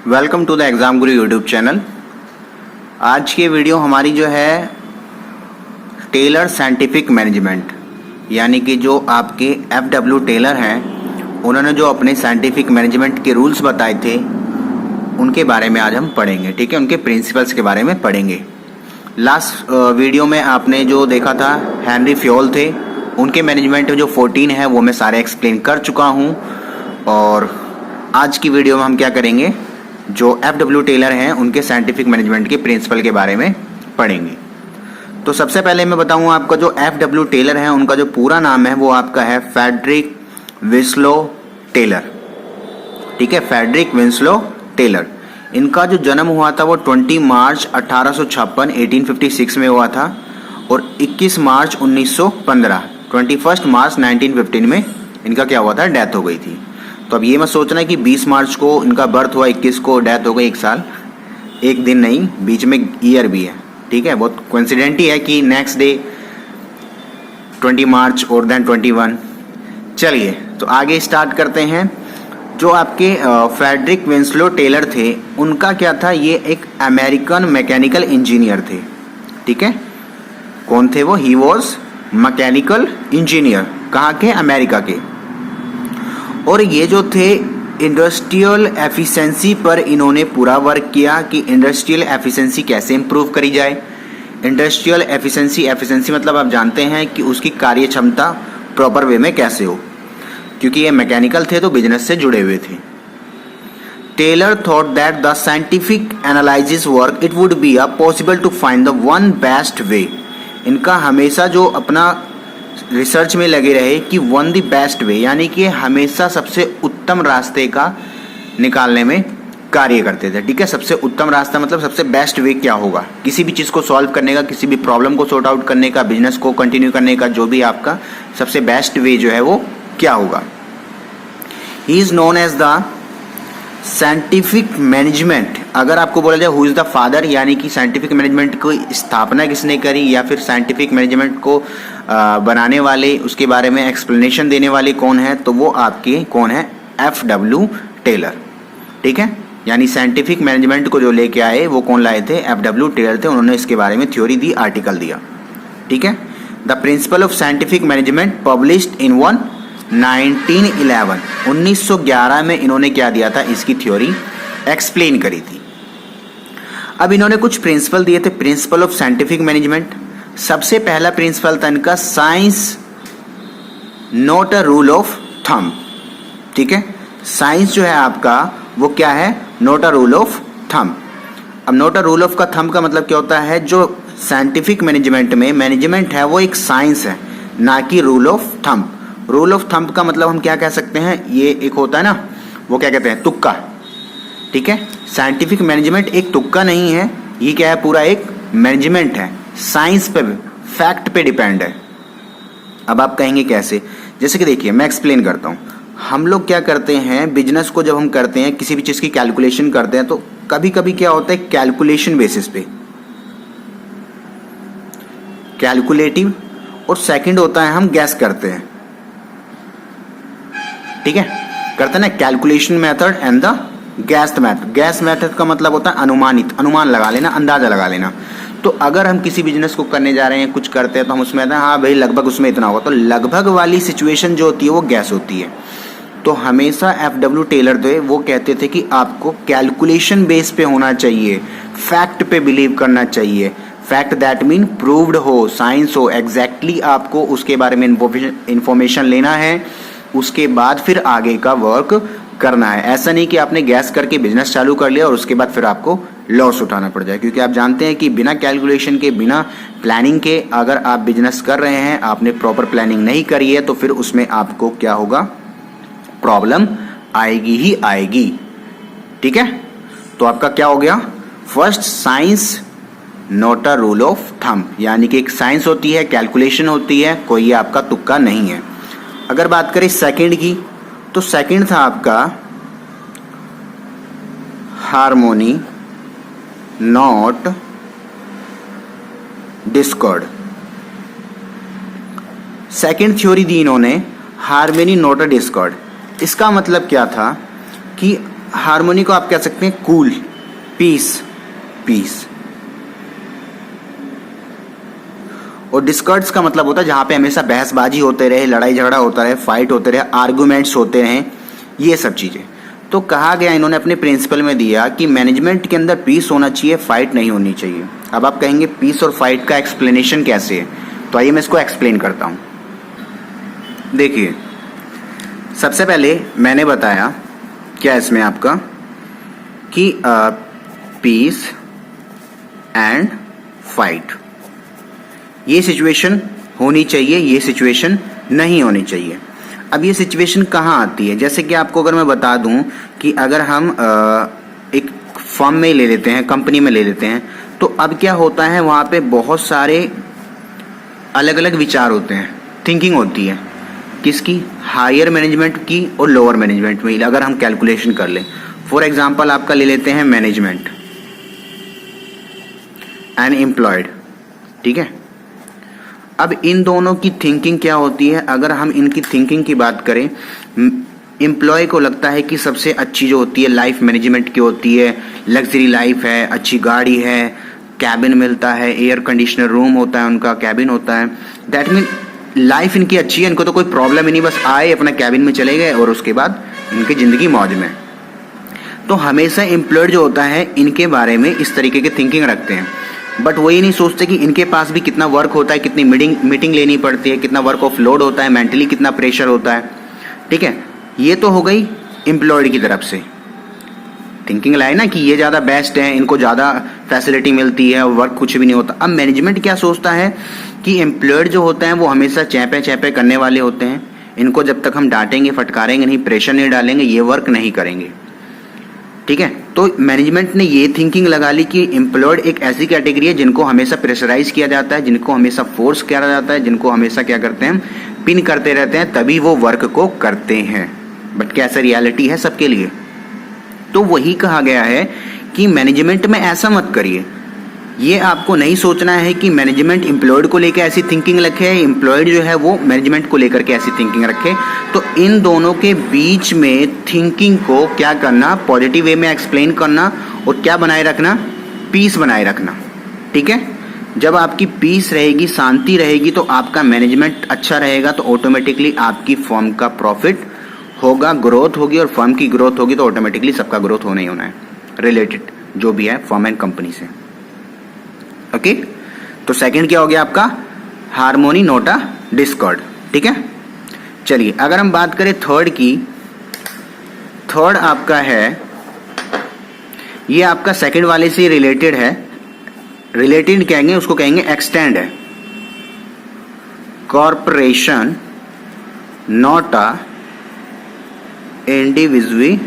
Welcome to the exam Guru YouTube channel. आज की video हमारी जो है टेलर साइंटिफिक मैनेजमेंट, यानी कि जो आपके FW टेलर हैं उन्होंने जो अपने साइंटिफिक मैनेजमेंट के रूल्स बताए थे उनके बारे में आज हम पढ़ेंगे। ठीक है, उनके प्रिंसिपल्स के बारे में पढ़ेंगे। लास्ट वीडियो में आपने जो देखा था हेनरी फ्योल थे, उनके मैनेजमेंट में जो 14 है वो मैं सारे एक्सप्लेन कर चुका हूँ। और आज की वीडियो में हम क्या करेंगे, जो FW टेलर हैं उनके साइंटिफिक मैनेजमेंट के प्रिंसिपल के बारे में पढ़ेंगे। तो सबसे पहले मैं बताऊँ, आपका जो FW टेलर है उनका जो पूरा नाम है वो आपका है फ्रेडरिक विंस्लो टेलर। ठीक है, फ्रेडरिक विंस्लो टेलर। इनका जो जन्म हुआ था वो 20 मार्च 1856 में हुआ था और 21 मार्च 1915 21 मार्च 1915 में इनका क्या हुआ था, डेथ हो गई थी। तो अब ये मत सोचना कि 20 मार्च को इनका बर्थ हुआ, 21 को डेथ हो गई। एक साल, एक दिन नहीं, बीच में ईयर भी है। ठीक है, बहुत कोइंसिडेंट ही है कि नेक्स्ट डे 20 मार्च और देन 21। चलिए तो आगे स्टार्ट करते हैं। जो आपके फ्रेडरिक विंस्लो टेलर थे उनका क्या था, ये एक अमेरिकन मैकेनिकल इंजीनियर थे। ठीक है, कौन थे वो? He was mechanical engineer. कहाँ के? अमेरिका के। और ये जो थे इंडस्ट्रियल एफिशिएंसी पर इन्होंने पूरा वर्क किया कि इंडस्ट्रियल एफिशिएंसी कैसे इंप्रूव करी जाए। इंडस्ट्रियल एफिशिएंसी मतलब आप जानते हैं कि उसकी कार्य क्षमता प्रॉपर वे में कैसे हो, क्योंकि ये मैकेनिकल थे तो बिजनेस से जुड़े हुए थे। Taylor thought that the scientific analysis work it would be possible to find the one best way. इनका हमेशा जो अपना रिसर्च में लगे रहे कि वन द बेस्ट वे, यानी कि हमेशा सबसे उत्तम रास्ते का निकालने में कार्य करते थे। ठीक है, सबसे उत्तम रास्ता मतलब सबसे बेस्ट वे क्या होगा किसी भी चीज़ को सॉल्व करने का, किसी भी प्रॉब्लम को सॉर्ट आउट करने का, बिजनेस को कंटिन्यू करने का, जो भी आपका सबसे बेस्ट वे जो है वो क्या होगा। He is known as the scientific management. अगर आपको बोला जाए हु इज द फादर, यानी कि साइंटिफिक मैनेजमेंट की स्थापना किसने करी या फिर साइंटिफिक मैनेजमेंट को बनाने वाले, उसके बारे में एक्सप्लेनेशन देने वाले कौन है, तो वो आपके कौन है? FW Taylor. ठीक है, यानी साइंटिफिक मैनेजमेंट को जो लेके आए वो कौन लाए थे? FW टेलर थे। उन्होंने इसके बारे में थ्योरी दी, आर्टिकल दिया। ठीक है, the principle of scientific management published in 1911 में इन्होंने क्या दिया था, इसकी थ्योरी एक्सप्लेन करी थी। अब इन्होंने कुछ प्रिंसिपल दिए थे, प्रिंसिपल ऑफ साइंटिफिक मैनेजमेंट। सबसे पहला प्रिंसिपल था इनका, science not a rule of thumb. ठीक है, साइंस जो है आपका वो क्या है? Not a rule of thumb. अब नॉट अ रूल ऑफ का थंब का मतलब क्या होता है? जो साइंटिफिक मैनेजमेंट में मैनेजमेंट है वो एक साइंस है, ना कि rule of thumb. Rule of thumb का मतलब हम क्या कह सकते हैं, ये एक होता है ना, वो क्या कहते हैं? तुक्का। ठीक है, साइंटिफिक मैनेजमेंट एक तुक्का नहीं है, ये क्या है? पूरा एक मैनेजमेंट है, साइंस पे, फैक्ट पे डिपेंड है। अब आप कहेंगे कैसे? जैसे कि देखिए मैं एक्सप्लेन करता हूँ। हम लोग क्या करते हैं, बिजनेस को जब हम करते हैं, किसी भी चीज़ की कैलकुलेशन करते हैं, तो कभी कभी क्या होता है, कैलकुलेशन बेसिस पे कैलकुलेटिव, और सेकंड होता है हम गैस करते हैं। ठीक है, करते हैं ना, calculation method and the gas method. Gas method का मतलब होता है अनुमानित, अनुमान लगा लेना, अंदाजा लगा लेना। तो अगर हम किसी बिजनेस को करने जा रहे हैं, कुछ करते हैं, तो हम उसमें हाँ भाई लगभग उसमें इतना होगा, तो लगभग वाली सिचुएशन जो होती है वो गैस होती है। तो हमेशा FW टेलर थे वो कहते थे कि आपको कैलकुलेशन बेस पे होना चाहिए, फैक्ट पे बिलीव करना चाहिए। फैक्ट दैट मीन प्रूव्ड हो, साइंस हो, एग्जैक्टली आपको उसके बारे में इंफॉर्मेशन लेना है, उसके बाद फिर आगे का वर्क करना है। ऐसा नहीं कि आपने गैस करके बिजनेस चालू कर लिया और उसके बाद फिर आपको लॉस उठाना पड़ जाए, क्योंकि आप जानते हैं कि बिना कैलकुलेशन के, बिना प्लानिंग के अगर आप बिजनेस कर रहे हैं, आपने प्रॉपर प्लानिंग नहीं करी है, तो फिर उसमें आपको क्या होगा? प्रॉब्लम आएगी ही आएगी। ठीक है, तो आपका क्या हो गया? First, science not a rule of thumb, यानी कि एक साइंस होती है, कैलकुलेशन होती है, कोई ये आपका तुक्का नहीं है। अगर बात करें सेकंड की, तो सेकंड था आपका harmony not discord. Second theory दी इन्होंने, हार्मनी नॉट अ डिस्कॉर्ड। इसका मतलब क्या था कि हार्मनी को आप कह सकते हैं कूल, पीस, पीस। और डिस्कॉर्ड्स का मतलब होता है जहां पे हमेशा बहसबाजी होते रहे, लड़ाई झगड़ा होता रहे, फाइट होते रहे, आर्गुमेंट्स होते रहे, ये सब चीजें। तो कहा गया, इन्होंने अपने प्रिंसिपल में दिया कि मैनेजमेंट के अंदर पीस होना चाहिए, फाइट नहीं होनी चाहिए। अब आप कहेंगे पीस और फाइट का एक्सप्लेनेशन कैसे है, तो आइए मैं इसको एक्सप्लेन करता हूं। देखिए, सबसे पहले मैंने बताया क्या इसमें आपका कि पीस एंड फाइट, ये सिचुएशन होनी चाहिए, ये सिचुएशन नहीं होनी चाहिए। अब ये सिचुएशन कहाँ आती है? जैसे कि आपको अगर मैं बता दूं कि अगर हम एक फर्म में ले लेते हैं, कंपनी में ले लेते हैं, तो अब क्या होता है, वहाँ पे बहुत सारे अलग अलग विचार होते हैं, थिंकिंग होती है। किसकी? हायर मैनेजमेंट की और लोअर मैनेजमेंट में। अगर हम कैलकुलेशन कर लें, फॉर एग्जाम्पल आपका ले लेते हैं मैनेजमेंट एंड एम्प्लॉयड, ठीक है। अब इन दोनों की थिंकिंग क्या होती है? अगर हम इनकी थिंकिंग की बात करें, एम्प्लॉय को लगता है कि सबसे अच्छी जो होती है लाइफ मैनेजमेंट की होती है, लग्जरी लाइफ है, अच्छी गाड़ी है, कैबिन मिलता है, एयर कंडीशनर रूम होता है, उनका कैबिन होता है। दैट मीन लाइफ इनकी अच्छी है, इनको तो कोई प्रॉब्लम ही नहीं, बस आए अपना कैबिन में चले गए और उसके बाद इनकी जिंदगी मौज में। तो हमेशा एम्प्लॉयड जो होता है इनके बारे में इस तरीके की थिंकिंग रखते हैं, बट वो ये नहीं सोचते कि इनके पास भी कितना वर्क होता है, कितनी मीटिंग लेनी पड़ती है, कितना वर्क ऑफ लोड होता है, मेंटली कितना प्रेशर होता है, ठीक है। ये तो हो गई एम्प्लॉयड की तरफ से थिंकिंग लाए ना कि ये ज़्यादा बेस्ट है, इनको ज़्यादा फैसिलिटी मिलती है और वर्क कुछ भी नहीं होता। अब मैनेजमेंट क्या सोचता है कि एम्प्लॉयड जो होते हैं वो हमेशा चैपे चैपे करने वाले होते हैं, इनको जब तक हम डांटेंगे फटकारेंगे नहीं, प्रेशर नहीं डालेंगे, ये वर्क नहीं करेंगे, ठीक है। तो मैनेजमेंट ने ये थिंकिंग लगा ली कि एम्प्लॉयड एक ऐसी कैटेगरी है जिनको हमेशा प्रेशराइज किया जाता है, जिनको हमेशा फोर्स किया जाता है, जिनको हमेशा क्या करते हैं, पिन करते रहते हैं, तभी वो वर्क को करते हैं। बट क्या ऐसा रियलिटी है सबके लिए? तो वही कहा गया है कि मैनेजमेंट में ऐसा मत करिए। ये आपको नहीं सोचना है कि मैनेजमेंट एम्प्लॉयड को लेकर ऐसी थिंकिंग रखे, एम्प्लॉयड जो है वो मैनेजमेंट को लेकर के ऐसी थिंकिंग रखे। तो इन दोनों के बीच में थिंकिंग को क्या करना, पॉजिटिव वे में एक्सप्लेन करना और क्या बनाए रखना, पीस बनाए रखना, ठीक है। जब आपकी पीस रहेगी, शांति रहेगी, तो आपका मैनेजमेंट अच्छा रहेगा, तो ऑटोमेटिकली आपकी फर्म का प्रॉफिट होगा, ग्रोथ होगी, और फर्म की ग्रोथ होगी तो ऑटोमेटिकली सबका ग्रोथ होना ही होना है, रिलेटेड जो भी है फर्म एंड कंपनी से। ओके, तो सेकंड क्या हो गया आपका? हार्मोनी नॉट अ डिस्कॉर्ड, ठीक है। चलिए अगर हम बात करें थर्ड की, थर्ड आपका है, ये आपका सेकंड वाले से रिलेटेड है। रिलेटेड कहेंगे उसको, कहेंगे एक्सटेंड है। कॉर्पोरेशन नॉट अ इंडिविजुअलाइजेशन,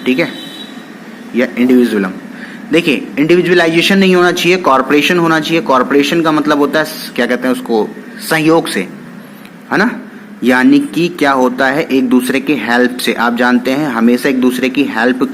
ठीक है, या इंडिविजुअलम। देखिए, इंडिविजुअलाइजेशन नहीं होना चाहिए, कॉर्पोरेशन होना चाहिए। कॉर्पोरेशन का मतलब होता है, क्या कहते हैं उसको, सहयोग से, है ना। यानी कि क्या होता है, एक दूसरे की हेल्प से। आप जानते हैं हमेशा एक दूसरे की हेल्प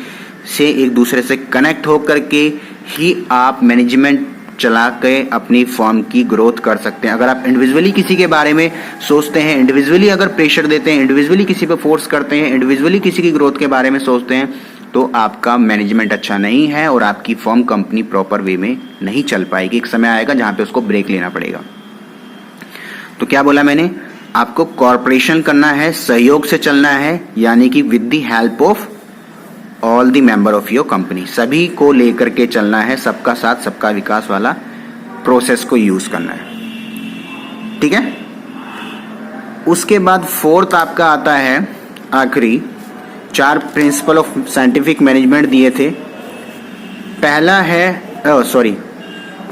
से, एक दूसरे से कनेक्ट होकर के ही आप मैनेजमेंट चला के अपनी फर्म की ग्रोथ कर सकते हैं। अगर आप इंडिविजुअली किसी के बारे में सोचते हैं, इंडिविजुअली अगर प्रेशर देते हैं, इंडिविजुअली किसी पे फोर्स करते हैं, इंडिविजुअली किसी की ग्रोथ के बारे में सोचते हैं, तो आपका मैनेजमेंट अच्छा नहीं है और आपकी फर्म, कंपनी प्रॉपर वे में नहीं चल पाएगी। एक समय आएगा जहां पे उसको ब्रेक लेना पड़ेगा। तो क्या बोला मैंने? आपको कॉर्पोरेशन करना है, सहयोग से चलना है, यानी कि with the help of all the member of your company, सभी को लेकर के चलना है, सबका साथ सबका विकास वाला प्रोसेस को यूज करना है, ठीक है। उसके बाद फोर्थ आपका आता है, आखिरी 4 प्रिंसिपल ऑफ साइंटिफिक मैनेजमेंट दिए थे। पहला है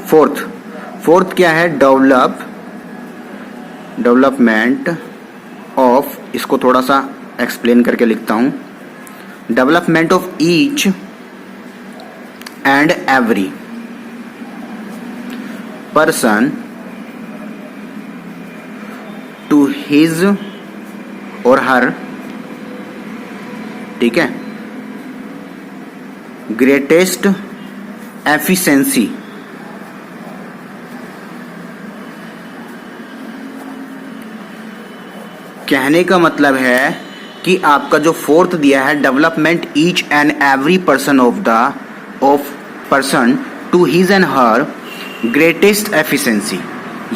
फोर्थ क्या है? डेवलपमेंट ऑफ, इसको थोड़ा सा एक्सप्लेन करके लिखता हूं, development of each and every person to his और हर, ठीक है, ग्रेटेस्ट एफिशिएंसी। कहने का मतलब है कि आपका जो फोर्थ दिया है, development each and every person of person to his and her greatest efficiency,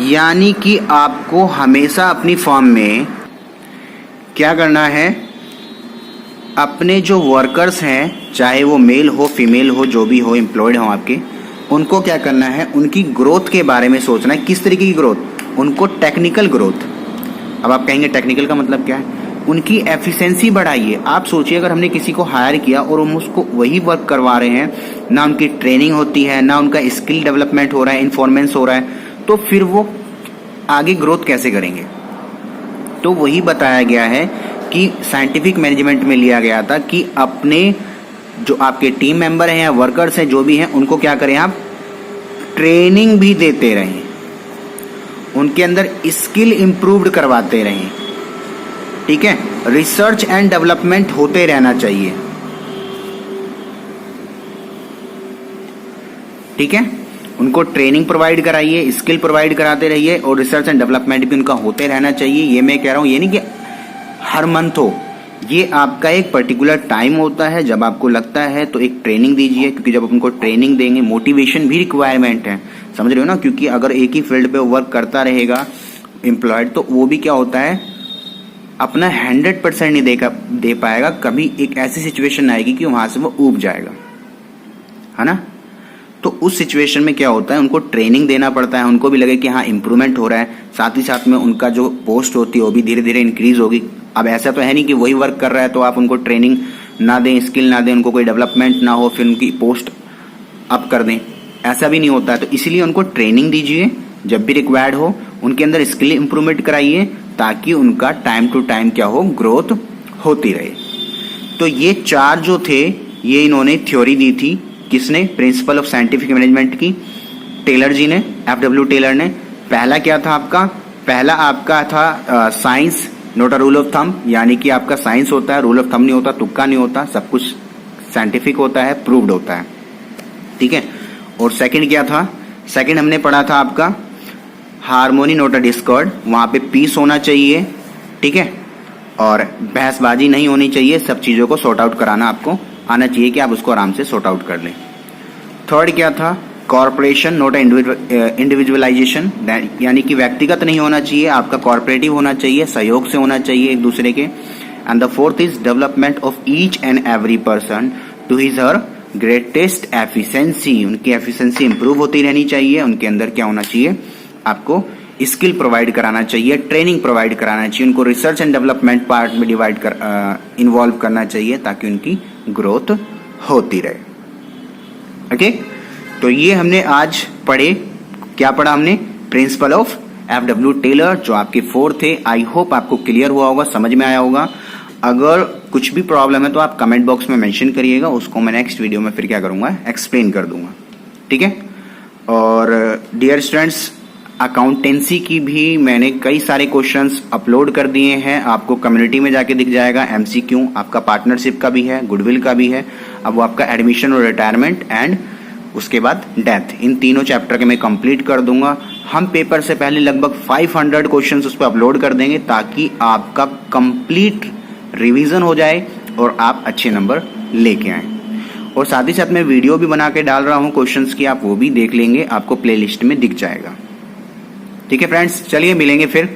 यानी कि आपको हमेशा अपनी फर्म में क्या करना है, अपने जो वर्कर्स हैं, चाहे वो मेल हो फीमेल हो, जो भी हो, एम्प्लॉयड हो आपके, उनको क्या करना है, उनकी ग्रोथ के बारे में सोचना है। किस तरीके की ग्रोथ? उनको टेक्निकल ग्रोथ। अब आप कहेंगे टेक्निकल का मतलब क्या है? उनकी एफिशिएंसी बढ़ाइए। आप सोचिए अगर हमने किसी को हायर किया और हम उसको वही वर्क करवा रहे हैं, ना उनकी ट्रेनिंग होती है, ना उनका स्किल डेवलपमेंट हो रहा है, इन्फॉर्मेंस हो रहा है, तो फिर वो आगे ग्रोथ कैसे करेंगे? तो वही बताया गया है कि साइंटिफिक मैनेजमेंट में लिया गया था कि अपने जो आपके टीम मेंबर हैं या वर्कर्स हैं, जो भी हैं, उनको क्या करें, आप ट्रेनिंग भी देते रहें, उनके अंदर स्किल इंप्रूव्ड करवाते रहें। ठीक है, रिसर्च एंड डेवलपमेंट होते रहना चाहिए। ठीक है, उनको ट्रेनिंग प्रोवाइड कराइए, स्किल प्रोवाइड कराते रहिए और रिसर्च एंड डेवलपमेंट भी उनका होते रहना चाहिए। ये मैं कह रहा हूं, ये नहीं कि हर मंथ हो, ये आपका एक पर्टिकुलर टाइम होता है, जब आपको लगता है तो एक ट्रेनिंग दीजिए, क्योंकि जब आप उनको ट्रेनिंग देंगे, मोटिवेशन भी रिक्वायरमेंट है, समझ रहे हो ना? क्योंकि अगर एक ही फील्ड पे वर्क करता रहेगा एम्प्लॉयड, तो वो भी क्या होता है, अपना 100% नहीं दे पाएगा। कभी एक ऐसी सिचुएशन आएगी कि वहां से वो ऊब जाएगा, है ना? तो उस सिचुएशन में क्या होता है, उनको ट्रेनिंग देना पड़ता है, उनको भी लगे कि हाँ इम्प्रूवमेंट हो रहा है, साथ ही साथ में उनका जो पोस्ट होती है वो भी धीरे धीरे इंक्रीज होगी। अब ऐसा तो है नहीं कि वही वर्क कर रहा है तो आप उनको ट्रेनिंग ना दें, स्किल ना दें, उनको कोई डेवलपमेंट ना हो, फिर उनकी पोस्ट अप कर दें, ऐसा भी नहीं होता है। तो इसलिए उनको ट्रेनिंग दीजिए, जब भी रिक्वायर्ड हो उनके अंदर स्किल इंप्रूवमेंट कराइए, ताकि उनका टाइम टू टाइम क्या हो, ग्रोथ होती रहे। तो ये 4 जो थे, ये इन्होंने थ्योरी दी थी। किसने? प्रिंसिपल ऑफ साइंटिफिक मैनेजमेंट की टेलर जी ने, FW टेलर ने। पहला क्या था आपका? पहला आपका था science not a rule of thumb, यानी कि आपका साइंस होता है, रूल ऑफ थंब नहीं होता, तुक्का नहीं होता, सब कुछ साइंटिफिक होता है, प्रूव्ड होता है। ठीक है। और सेकंड क्या था? सेकंड हमने पढ़ा था आपका हार्मोनी नॉट अ डिस्कॉर्ड, वहां पे पीस होना चाहिए। ठीक है, और बहसबाजी नहीं होनी चाहिए, सब चीजों को सॉर्ट आउट कराना आपको आना चाहिए कि आप उसको आराम से सॉर्ट आउट कर लें। थर्ड क्या था? कॉर्पोरेशन नॉट इंडिविजुअलाइजेशन, यानी कि व्यक्तिगत नहीं होना चाहिए, आपका कॉर्पोरेटिव होना चाहिए, सहयोग से होना चाहिए एक दूसरे के। And the fourth is development of each and every person to his her greatest efficiency, उनकी एफिशिएंसी इंप्रूव होती रहनी चाहिए, उनके अंदर क्या होना चाहिए, आपको स्किल प्रोवाइड कराना चाहिए, ट्रेनिंग प्रोवाइड कराना चाहिए, उनको रिसर्च एंड डेवलपमेंट पार्ट में इन्वॉल्व करना चाहिए, ताकि उनकी ग्रोथ होती रहे। ओके, तो ये हमने आज पढ़े। क्या पढ़ा हमने? प्रिंसिपल ऑफ FW टेलर, जो आपके 4 थे। आई होप आपको क्लियर हुआ होगा, समझ में आया होगा। अगर कुछ भी प्रॉब्लम है तो आप कमेंट बॉक्स में मेंशन करिएगा, उसको मैं नेक्स्ट वीडियो में फिर क्या करूंगा, एक्सप्लेन कर दूंगा। ठीक है। और डियर स्टूडेंट्स, अकाउंटेंसी की भी मैंने कई सारे क्वेश्चंस अपलोड कर दिए हैं, आपको कम्युनिटी में जाके दिख जाएगा। MCQ आपका पार्टनरशिप का भी है, गुडविल का भी है। अब वो आपका एडमिशन और रिटायरमेंट एंड उसके बाद डेथ, इन तीनों चैप्टर के मैं कंप्लीट कर दूंगा। हम पेपर से पहले लगभग 500 क्वेश्चंस उस पर अपलोड कर देंगे, ताकि आपका कंप्लीट रिवीजन हो जाए और आप अच्छे नंबर लेके आए। और साथ ही साथ मैं वीडियो भी बना के डाल रहा हूँ क्वेश्चंस की, आप वो भी देख लेंगे, आपको प्लेलिस्ट में दिख जाएगा। ठीक है फ्रेंड्स, चलिए मिलेंगे फिर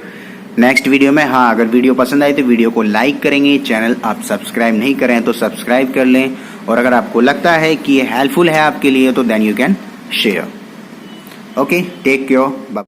नेक्स्ट वीडियो में। हाँ, अगर वीडियो पसंद आई तो वीडियो को लाइक करेंगे, चैनल आप सब्सक्राइब नहीं करें तो सब्सक्राइब कर लें, और अगर आपको लगता है कि ये हेल्पफुल है आपके लिए तो then you can share. Okay, take care, bye.